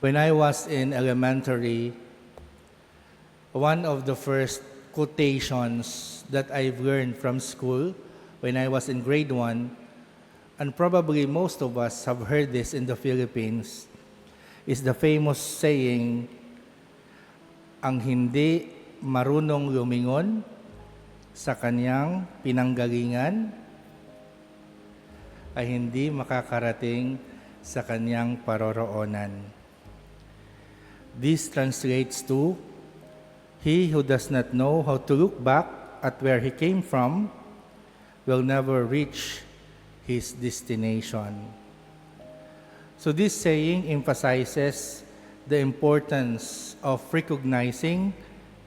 When I was in elementary, one of the first quotations that I've learned from school when I was in grade 1, and probably most of us have heard this in the Philippines, is the famous saying, ang hindi marunong lumingon sa kanyang pinanggalingan ay hindi makakarating sa kanyang paroroonan. This translates to, he who does not know how to look back at where he came from will never reach his destination. So this saying emphasizes the importance of recognizing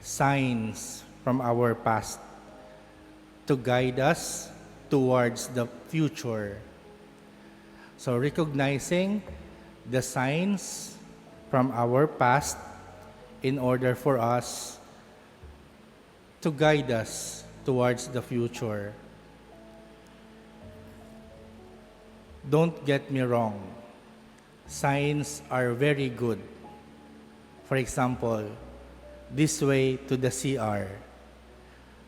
signs from our past to guide us towards the future. So recognizing the signs from our past in order for us to guide us towards the future. Don't get me wrong. Signs are very good. For example, this way to the CR.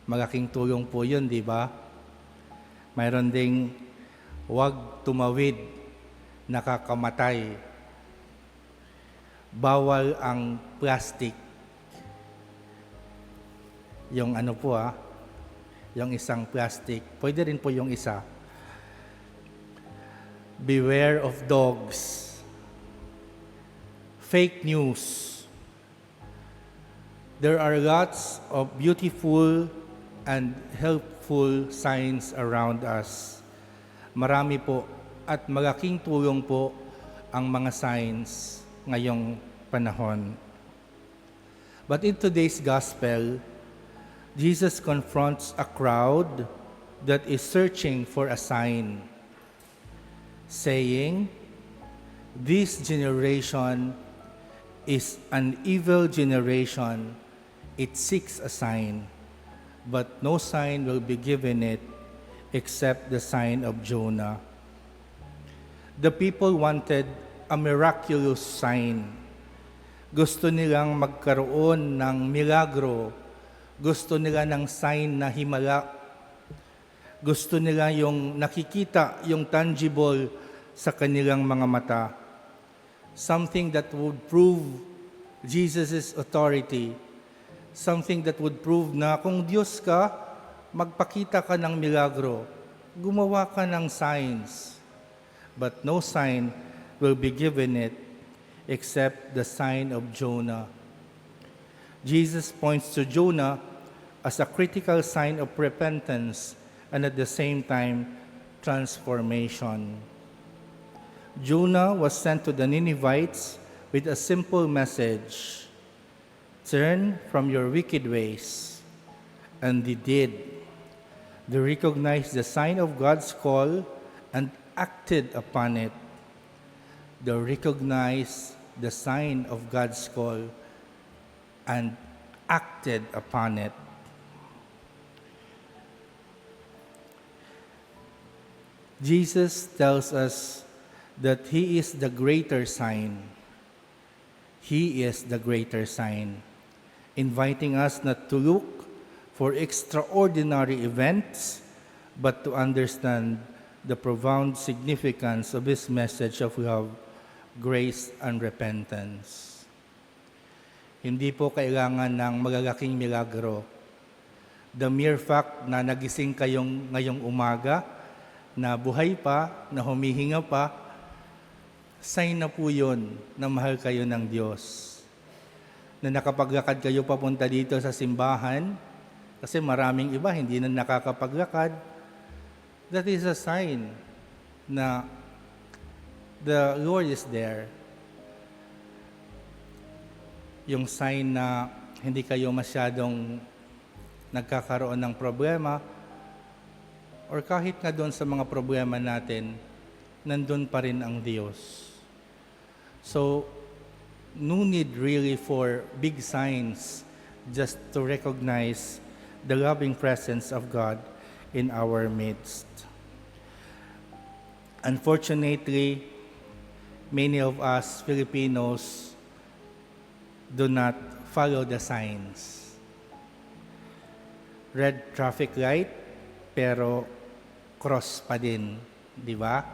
Malaking tulong po yun, di ba? Mayroon ding huwag tumawid, nakakamatay. Bawal ang plastic. Yung ano po yung isang plastic. Pwede rin po yung isa. Beware of dogs. Fake news. There are lots of beautiful and helpful signs around us. Marami po at malaking tulong po ang mga signs ngayong panahon. But in today's gospel, Jesus confronts a crowd that is searching for a sign, saying, "This generation is an evil generation. It seeks a sign, but no sign will be given it except the sign of Jonah." The people wanted a miraculous sign. Gusto nilang magkaroon ng milagro. Gusto nila ng sign na himala. Gusto nila yung nakikita, yung tangible sa kanilang mga mata. Something that would prove Jesus' authority. Something that would prove na kung Diyos ka, magpakita ka ng milagro. Gumawa ka ng signs. But no sign will be given it except the sign of Jonah. Jesus points to Jonah as a critical sign of repentance and at the same time, transformation. Jonah was sent to the Ninevites with a simple message: turn from your wicked ways. And they did. They recognized the sign of God's call and acted upon it. They recognized the sign of God's call and acted upon it. Jesus tells us that He is the greater sign. He is the greater sign, inviting us not to look for extraordinary events, but to understand the profound significance of His message of love, grace, and repentance. Hindi po kailangan ng malalaking milagro. The mere fact na nagising kayong ngayong umaga, na buhay pa, na humihinga pa, sign na po yun na mahal kayo ng Diyos. Na nakapaglakad kayo papunta dito sa simbahan, kasi maraming iba hindi na nakakapaglakad, that is a sign na the Lord is there. Yung sign na hindi kayo masyadong nagkakaroon ng problema, or kahit nga doon sa mga problema natin, nandun pa rin ang Diyos. So, no need really for big signs just to recognize the loving presence of God in our midst. Unfortunately, many of us Filipinos do not follow the signs. Red traffic light, pero cross pa din, di ba?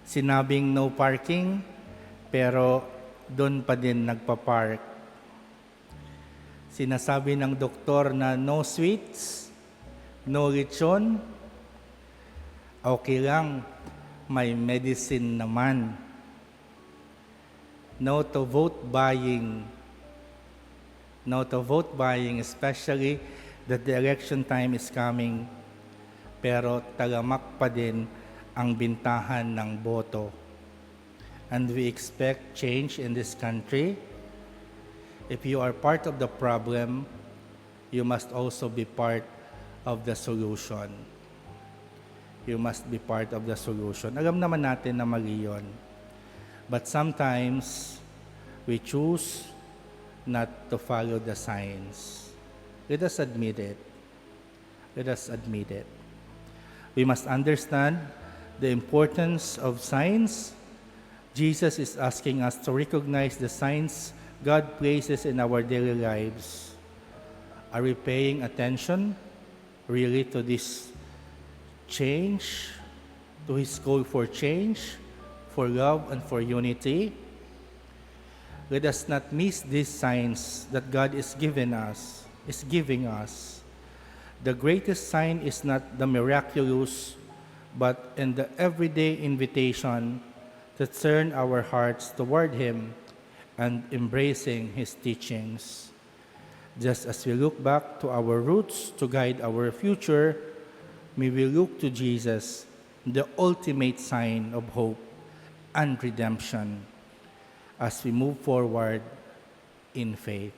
Sinabing no parking, pero doon pa din nagpa-park. Sinasabi ng doktor na no sweets, no lechon, okay lang, may medicine naman. No to vote buying. No to vote buying, especially that the election time is coming. Pero talamak pa din ang bintahan ng boto. And we expect change in this country. If you are part of the problem, you must also be part of the solution. You must be part of the solution. Alam naman natin na mali yun. But sometimes, we choose not to follow the signs. Let us admit it. Let us admit it. We must understand the importance of signs. Jesus is asking us to recognize the signs God places in our daily lives. Are we paying attention really to this change, to His call for change, for love and for unity? Let us not miss these signs that God is giving us. The greatest sign is not the miraculous, but in the everyday invitation to turn our hearts toward Him and embracing His teachings. Just as we look back to our roots to guide our future, may we look to Jesus, the ultimate sign of hope and redemption, as we move forward in faith.